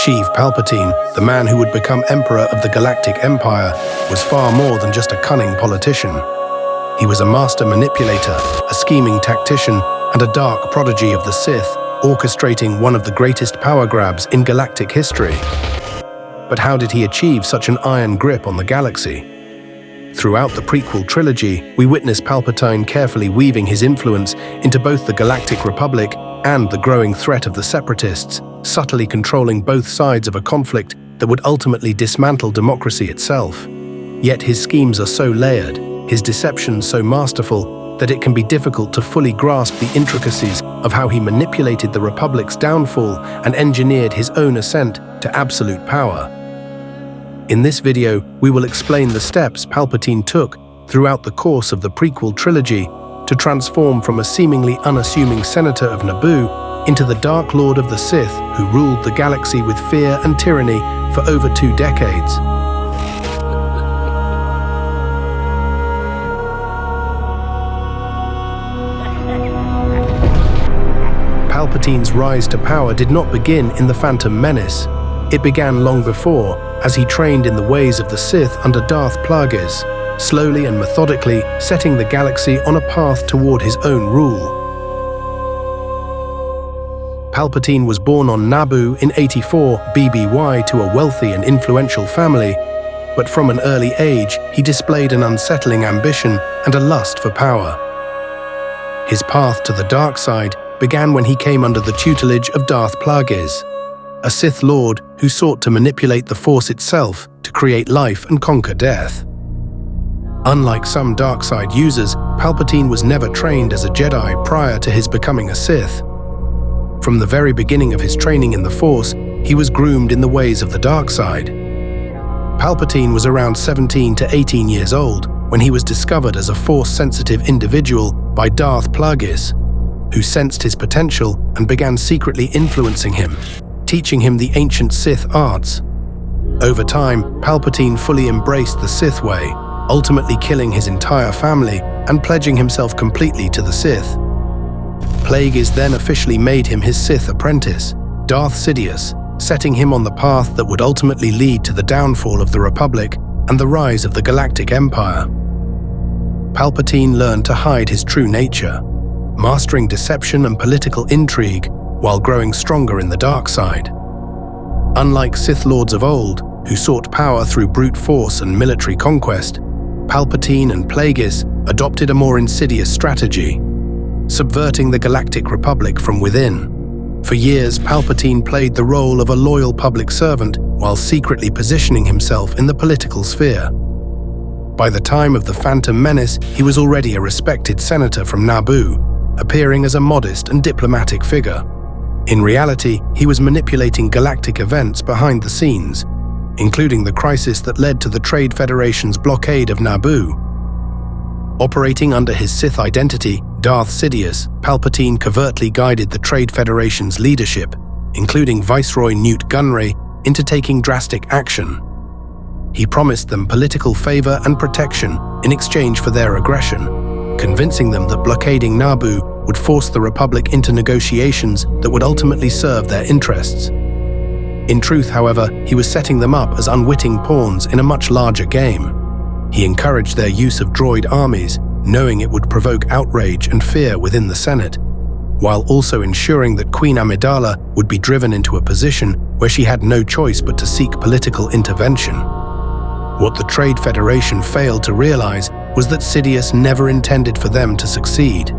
Sheev Palpatine, the man who would become Emperor of the Galactic Empire, was far more than just a cunning politician. He was a master manipulator, a scheming tactician, and a dark prodigy of the Sith, orchestrating one of the greatest power grabs in galactic history. But how did he achieve such an iron grip on the galaxy? Throughout the prequel trilogy, we witness Palpatine carefully weaving his influence into both the Galactic Republic and the growing threat of the Separatists, subtly controlling both sides of a conflict that would ultimately dismantle democracy itself. Yet his schemes are so layered, his deceptions so masterful, that it can be difficult to fully grasp the intricacies of how he manipulated the Republic's downfall and engineered his own ascent to absolute power. In this video, we will explain the steps Palpatine took throughout the course of the prequel trilogy to transform from a seemingly unassuming senator of Naboo into the Dark Lord of the Sith who ruled the galaxy with fear and tyranny for over 2 decades. Palpatine's rise to power did not begin in the Phantom Menace. It began long before, as he trained in the ways of the Sith under Darth Plagueis, slowly and methodically setting the galaxy on a path toward his own rule. Palpatine was born on Naboo in 84 BBY to a wealthy and influential family, but from an early age he displayed an unsettling ambition and a lust for power. His path to the dark side began when he came under the tutelage of Darth Plagueis, a Sith Lord who sought to manipulate the Force itself to create life and conquer death. Unlike some dark side users, Palpatine was never trained as a Jedi prior to his becoming a Sith. From the very beginning of his training in the Force, he was groomed in the ways of the dark side. Palpatine was around 17 to 18 years old when he was discovered as a Force-sensitive individual by Darth Plagueis, who sensed his potential and began secretly influencing him, teaching him the ancient Sith arts. Over time, Palpatine fully embraced the Sith way, ultimately killing his entire family and pledging himself completely to the Sith. Plagueis then officially made him his Sith apprentice, Darth Sidious, setting him on the path that would ultimately lead to the downfall of the Republic and the rise of the Galactic Empire. Palpatine learned to hide his true nature, mastering deception and political intrigue while growing stronger in the dark side. Unlike Sith Lords of old, who sought power through brute force and military conquest, Palpatine and Plagueis adopted a more insidious strategy, subverting the Galactic Republic from within. For years, Palpatine played the role of a loyal public servant while secretly positioning himself in the political sphere. By the time of the Phantom Menace, he was already a respected senator from Naboo, appearing as a modest and diplomatic figure. In reality, he was manipulating galactic events behind the scenes, including the crisis that led to the Trade Federation's blockade of Naboo. Operating under his Sith identity, Darth Sidious, Palpatine covertly guided the Trade Federation's leadership, including Viceroy Newt Gunray, into taking drastic action. He promised them political favor and protection in exchange for their aggression, convincing them that blockading Naboo would force the Republic into negotiations that would ultimately serve their interests. In truth, however, he was setting them up as unwitting pawns in a much larger game. He encouraged their use of droid armies, knowing it would provoke outrage and fear within the Senate, while also ensuring that Queen Amidala would be driven into a position where she had no choice but to seek political intervention. What the Trade Federation failed to realize was that Sidious never intended for them to succeed.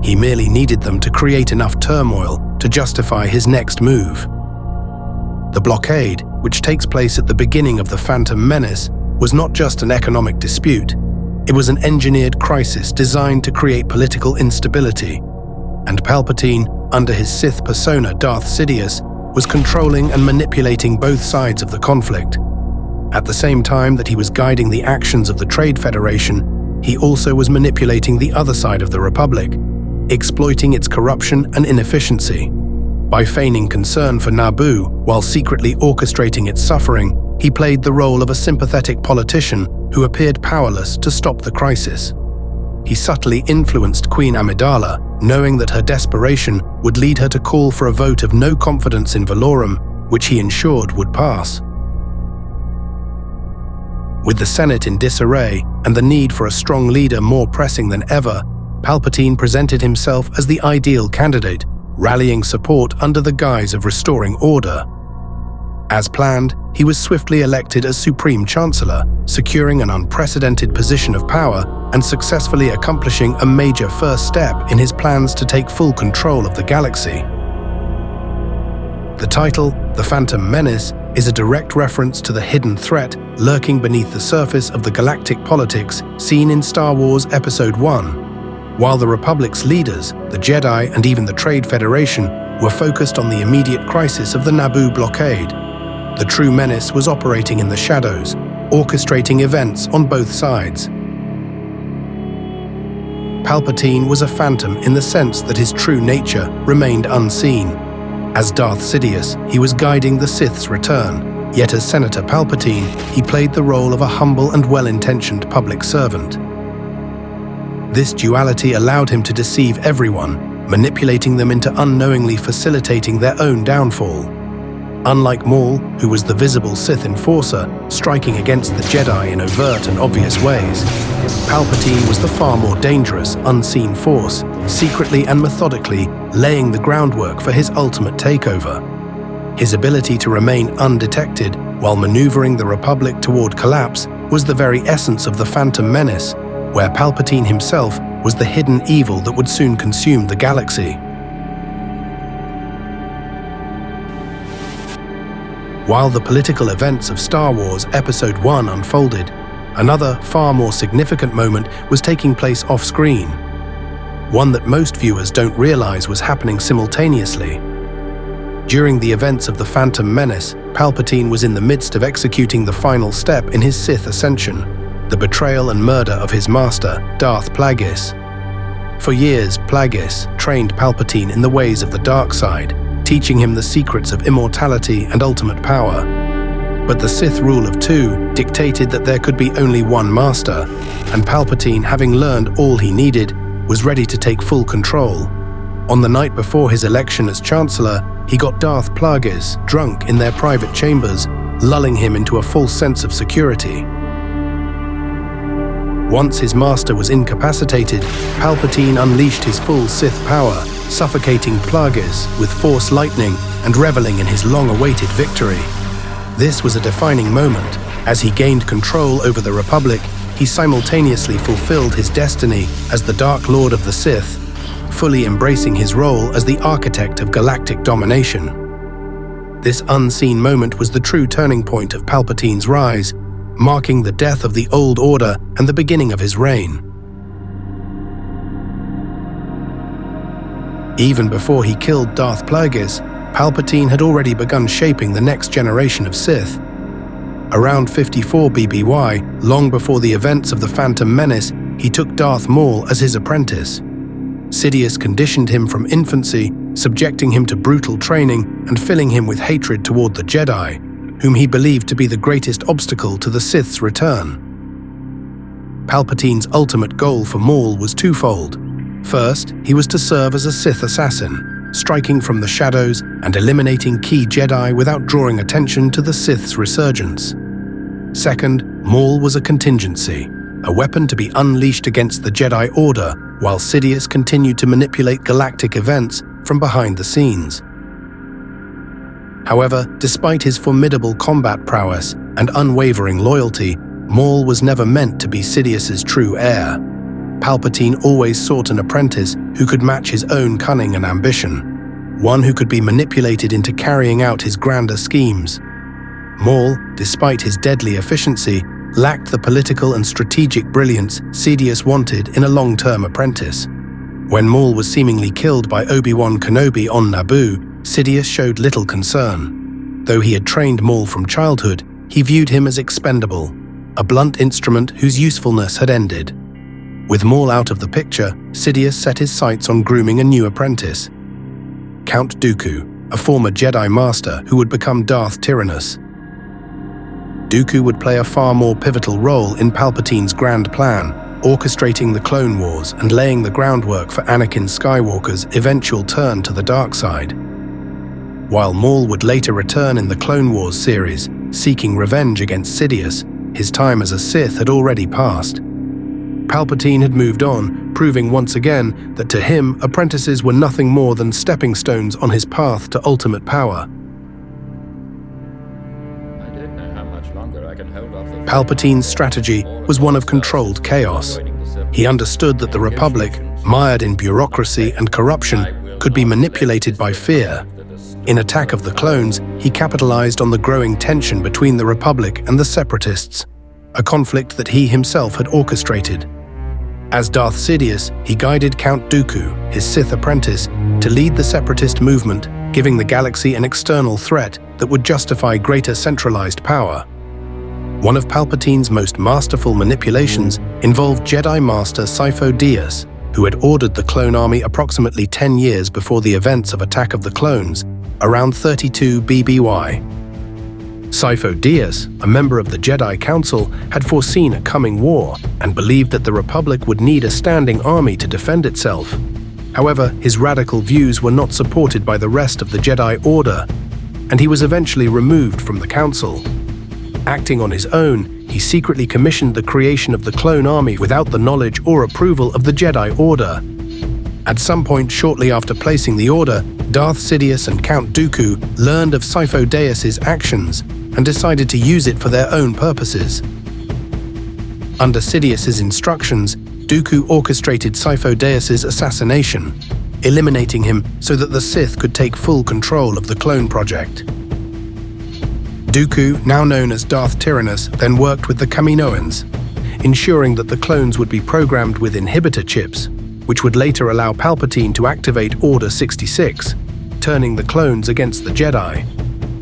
He merely needed them to create enough turmoil to justify his next move. The blockade, which takes place at the beginning of the Phantom Menace, was not just an economic dispute. It was an engineered crisis designed to create political instability. And Palpatine, under his Sith persona Darth Sidious, was controlling and manipulating both sides of the conflict. At the same time that he was guiding the actions of the Trade Federation, he also was manipulating the other side of the Republic, exploiting its corruption and inefficiency. By feigning concern for Naboo while secretly orchestrating its suffering, he played the role of a sympathetic politician who appeared powerless to stop the crisis. He subtly influenced Queen Amidala, knowing that her desperation would lead her to call for a vote of no confidence in Valorum which he ensured would pass. With the Senate in disarray and the need for a strong leader more pressing than ever, Palpatine presented himself as the ideal candidate, rallying support under the guise of restoring order. As planned, he was swiftly elected as Supreme Chancellor, securing an unprecedented position of power and successfully accomplishing a major first step in his plans to take full control of the galaxy. The title, The Phantom Menace, is a direct reference to the hidden threat lurking beneath the surface of the galactic politics seen in Star Wars Episode I. While the Republic's leaders, the Jedi and even the Trade Federation, were focused on the immediate crisis of the Naboo blockade, the true menace was operating in the shadows, orchestrating events on both sides. Palpatine was a phantom in the sense that his true nature remained unseen. As Darth Sidious, he was guiding the Sith's return, yet as Senator Palpatine, he played the role of a humble and well-intentioned public servant. This duality allowed him to deceive everyone, manipulating them into unknowingly facilitating their own downfall. Unlike Maul, who was the visible Sith enforcer, striking against the Jedi in overt and obvious ways, Palpatine was the far more dangerous, unseen force, secretly and methodically laying the groundwork for his ultimate takeover. His ability to remain undetected while maneuvering the Republic toward collapse was the very essence of the Phantom Menace, where Palpatine himself was the hidden evil that would soon consume the galaxy. While the political events of Star Wars Episode I unfolded, another, far more significant moment was taking place off-screen, one that most viewers don't realize was happening simultaneously. During the events of the Phantom Menace, Palpatine was in the midst of executing the final step in his Sith ascension, the betrayal and murder of his master, Darth Plagueis. For years, Plagueis trained Palpatine in the ways of the dark side, teaching him the secrets of immortality and ultimate power. But the Sith rule of two dictated that there could be only one master, and Palpatine, having learned all he needed, was ready to take full control. On the night before his election as Chancellor, he got Darth Plagueis drunk in their private chambers, lulling him into a false sense of security. Once his master was incapacitated, Palpatine unleashed his full Sith power, suffocating Plagueis with Force lightning and reveling in his long-awaited victory. This was a defining moment. As he gained control over the Republic, he simultaneously fulfilled his destiny as the Dark Lord of the Sith, fully embracing his role as the architect of galactic domination. This unseen moment was the true turning point of Palpatine's rise, marking the death of the Old Order and the beginning of his reign. Even before he killed Darth Plagueis, Palpatine had already begun shaping the next generation of Sith. Around 54 BBY, long before the events of the Phantom Menace, he took Darth Maul as his apprentice. Sidious conditioned him from infancy, subjecting him to brutal training and filling him with hatred toward the Jedi, whom he believed to be the greatest obstacle to the Sith's return. Palpatine's ultimate goal for Maul was twofold. First, he was to serve as a Sith assassin, striking from the shadows and eliminating key Jedi without drawing attention to the Sith's resurgence. Second, Maul was a contingency, a weapon to be unleashed against the Jedi Order, while Sidious continued to manipulate galactic events from behind the scenes. However, despite his formidable combat prowess and unwavering loyalty, Maul was never meant to be Sidious's true heir. Palpatine always sought an apprentice who could match his own cunning and ambition, one who could be manipulated into carrying out his grander schemes. Maul, despite his deadly efficiency, lacked the political and strategic brilliance Sidious wanted in a long-term apprentice. When Maul was seemingly killed by Obi-Wan Kenobi on Naboo, Sidious showed little concern. Though he had trained Maul from childhood, he viewed him as expendable, a blunt instrument whose usefulness had ended. With Maul out of the picture, Sidious set his sights on grooming a new apprentice, Count Dooku, a former Jedi Master who would become Darth Tyrannus. Dooku would play a far more pivotal role in Palpatine's grand plan, orchestrating the Clone Wars and laying the groundwork for Anakin Skywalker's eventual turn to the dark side. While Maul would later return in the Clone Wars series, seeking revenge against Sidious, his time as a Sith had already passed. Palpatine had moved on, proving once again that to him, apprentices were nothing more than stepping stones on his path to ultimate power. Palpatine's strategy was one of controlled chaos. He understood that the Republic, mired in bureaucracy and corruption, could be manipulated by fear. In Attack of the Clones, he capitalized on the growing tension between the Republic and the Separatists, a conflict that he himself had orchestrated. As Darth Sidious, he guided Count Dooku, his Sith apprentice, to lead the Separatist movement, giving the galaxy an external threat that would justify greater centralized power. One of Palpatine's most masterful manipulations involved Jedi Master Sheev Palpatine, who had ordered the clone army approximately 10 years before the events of Attack of the Clones, around 32 BBY. Sheev Palpatine, a member of the Jedi Council, had foreseen a coming war and believed that the Republic would need a standing army to defend itself. However, his radical views were not supported by the rest of the Jedi Order, and he was eventually removed from the Council. Acting on his own, he secretly commissioned the creation of the clone army without the knowledge or approval of the Jedi Order. At some point shortly after placing the order, Darth Sidious and Count Dooku learned of Sheev Palpatine's actions and decided to use it for their own purposes. Under Sidious's instructions, Dooku orchestrated Sheev Palpatine's assassination, eliminating him so that the Sith could take full control of the clone project. Dooku, now known as Darth Tyrannus, then worked with the Kaminoans, ensuring that the clones would be programmed with inhibitor chips, which would later allow Palpatine to activate Order 66, turning the clones against the Jedi.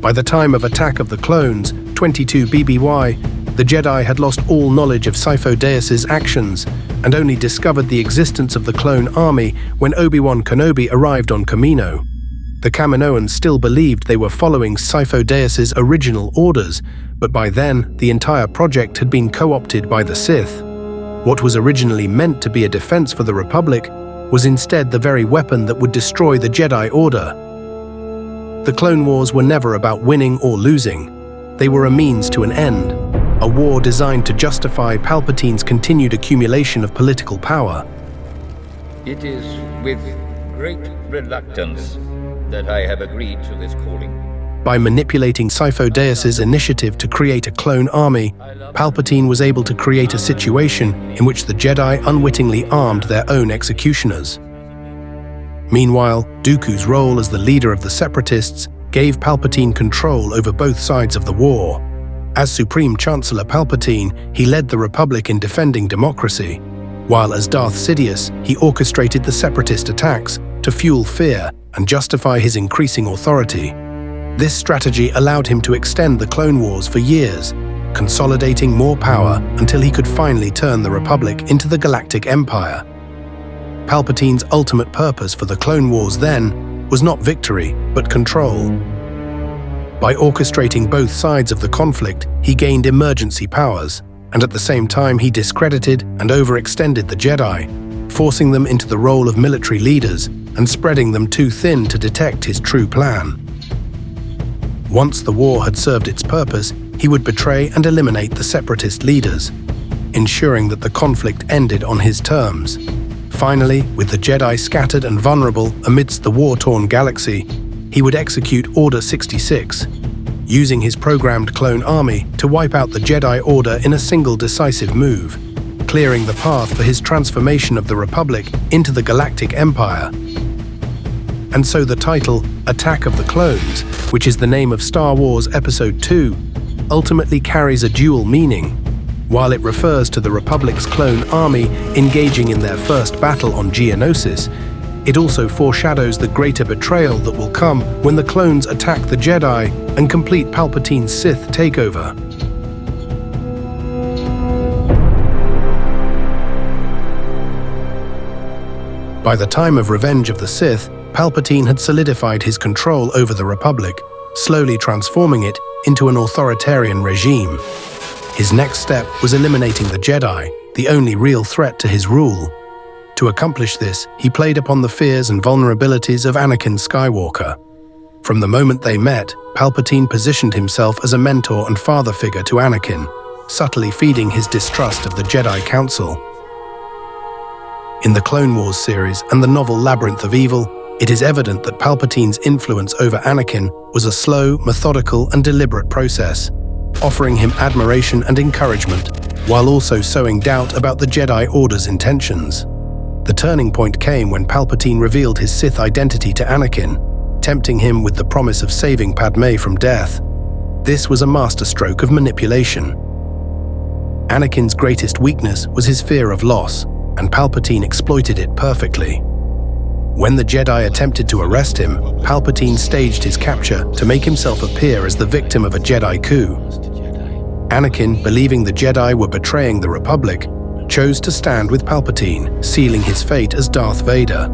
By the time of Attack of the Clones, 22 BBY, the Jedi had lost all knowledge of Sheev Palpatine's actions and only discovered the existence of the clone army when Obi-Wan Kenobi arrived on Kamino. The Kaminoans still believed they were following Sheev Palpatine's original orders, but by then, the entire project had been co-opted by the Sith. What was originally meant to be a defense for the Republic was instead the very weapon that would destroy the Jedi Order. The Clone Wars were never about winning or losing. They were a means to an end, a war designed to justify Palpatine's continued accumulation of political power. It is with great reluctance that I have agreed to this calling. By manipulating Sheev Palpatine's initiative to create a clone army, Palpatine was able to create a situation in which the Jedi unwittingly armed their own executioners. Meanwhile, Dooku's role as the leader of the Separatists gave Palpatine control over both sides of the war. As Supreme Chancellor Palpatine, he led the Republic in defending democracy, while as Darth Sidious, he orchestrated the Separatist attacks to fuel fear and justify his increasing authority. This strategy allowed him to extend the Clone Wars for years, consolidating more power until he could finally turn the Republic into the Galactic Empire. Palpatine's ultimate purpose for the Clone Wars then was not victory, but control. By orchestrating both sides of the conflict, he gained emergency powers, and at the same time he discredited and overextended the Jedi, forcing them into the role of military leaders and spreading them too thin to detect his true plan. Once the war had served its purpose, he would betray and eliminate the Separatist leaders, ensuring that the conflict ended on his terms. Finally, with the Jedi scattered and vulnerable amidst the war-torn galaxy, he would execute Order 66, using his programmed clone army to wipe out the Jedi Order in a single decisive move, clearing the path for his transformation of the Republic into the Galactic Empire. And so the title, Attack of the Clones, which is the name of Star Wars Episode 2, ultimately carries a dual meaning. While it refers to the Republic's clone army engaging in their first battle on Geonosis, it also foreshadows the greater betrayal that will come when the clones attack the Jedi and complete Palpatine's Sith takeover. By the time of Revenge of the Sith, Palpatine had solidified his control over the Republic, slowly transforming it into an authoritarian regime. His next step was eliminating the Jedi, the only real threat to his rule. To accomplish this, he played upon the fears and vulnerabilities of Anakin Skywalker. From the moment they met, Palpatine positioned himself as a mentor and father figure to Anakin, subtly feeding his distrust of the Jedi Council. In the Clone Wars series and the novel Labyrinth of Evil, it is evident that Palpatine's influence over Anakin was a slow, methodical, and deliberate process, offering him admiration and encouragement, while also sowing doubt about the Jedi Order's intentions. The turning point came when Palpatine revealed his Sith identity to Anakin, tempting him with the promise of saving Padmé from death. This was a masterstroke of manipulation. Anakin's greatest weakness was his fear of loss, and Palpatine exploited it perfectly. When the Jedi attempted to arrest him, Palpatine staged his capture to make himself appear as the victim of a Jedi coup. Anakin, believing the Jedi were betraying the Republic, chose to stand with Palpatine, sealing his fate as Darth Vader.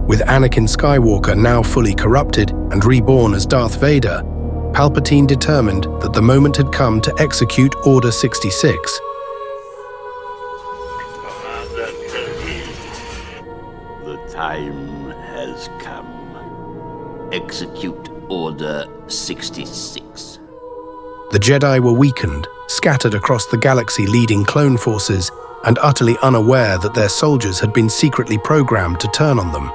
With Anakin Skywalker now fully corrupted and reborn as Darth Vader, Palpatine determined that the moment had come to execute Order 66. The time has come. Execute Order 66. The Jedi were weakened, scattered across the galaxy leading clone forces, and utterly unaware that their soldiers had been secretly programmed to turn on them.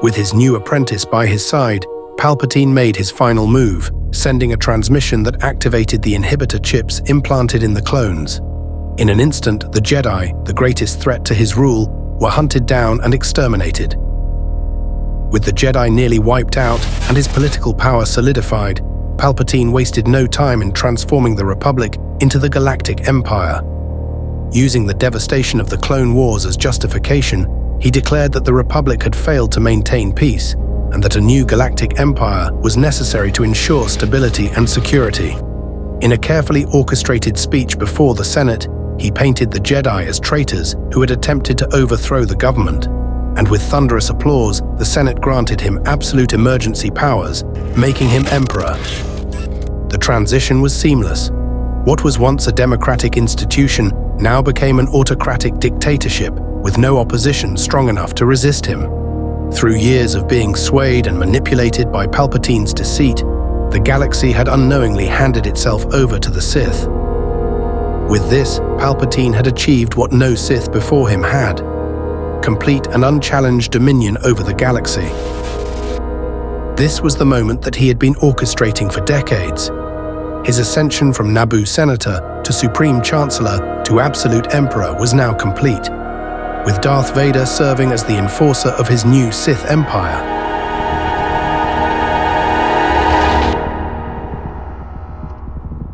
With his new apprentice by his side, Palpatine made his final move, sending a transmission that activated the inhibitor chips implanted in the clones. In an instant, the Jedi, the greatest threat to his rule, were hunted down and exterminated. With the Jedi nearly wiped out and his political power solidified, Palpatine wasted no time in transforming the Republic into the Galactic Empire. Using the devastation of the Clone Wars as justification, he declared that the Republic had failed to maintain peace, and that a new Galactic Empire was necessary to ensure stability and security. In a carefully orchestrated speech before the Senate, he painted the Jedi as traitors who had attempted to overthrow the government, and with thunderous applause, the Senate granted him absolute emergency powers, making him Emperor. The transition was seamless. What was once a democratic institution now became an autocratic dictatorship, with no opposition strong enough to resist him. Through years of being swayed and manipulated by Palpatine's deceit, the galaxy had unknowingly handed itself over to the Sith. With this, Palpatine had achieved what no Sith before him had: complete and unchallenged dominion over the galaxy. This was the moment that he had been orchestrating for decades. His ascension from Naboo Senator to Supreme Chancellor to Absolute Emperor was now complete, with Darth Vader serving as the enforcer of his new Sith Empire.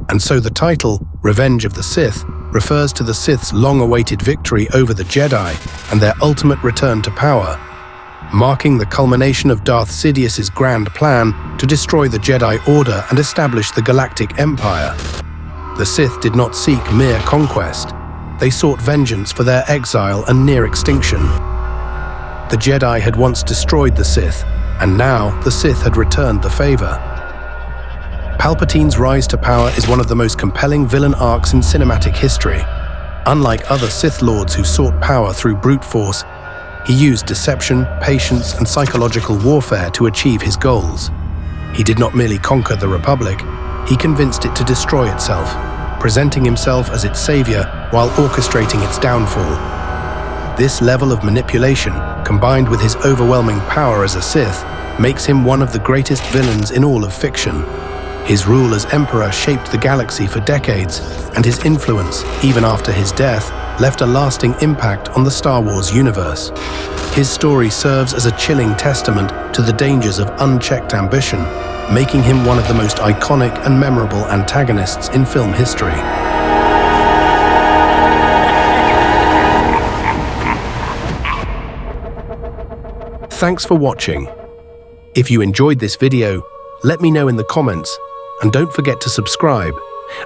And so the title, Revenge of the Sith, refers to the Sith's long-awaited victory over the Jedi and their ultimate return to power, marking the culmination of Darth Sidious's grand plan to destroy the Jedi Order and establish the Galactic Empire. The Sith did not seek mere conquest. They sought vengeance for their exile and near extinction. The Jedi had once destroyed the Sith, and now the Sith had returned the favor. Palpatine's rise to power is one of the most compelling villain arcs in cinematic history. Unlike other Sith Lords who sought power through brute force, he used deception, patience, and psychological warfare to achieve his goals. He did not merely conquer the Republic, he convinced it to destroy itself, presenting himself as its savior while orchestrating its downfall. This level of manipulation, combined with his overwhelming power as a Sith, makes him one of the greatest villains in all of fiction. His rule as Emperor shaped the galaxy for decades, and his influence, even after his death, left a lasting impact on the Star Wars universe. His story serves as a chilling testament to the dangers of unchecked ambition, making him one of the most iconic and memorable antagonists in film history. Thanks for watching. If you enjoyed this video, let me know in the comments, and don't forget to subscribe,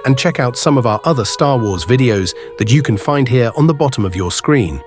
and check out some of our other Star Wars videos that you can find here on the bottom of your screen.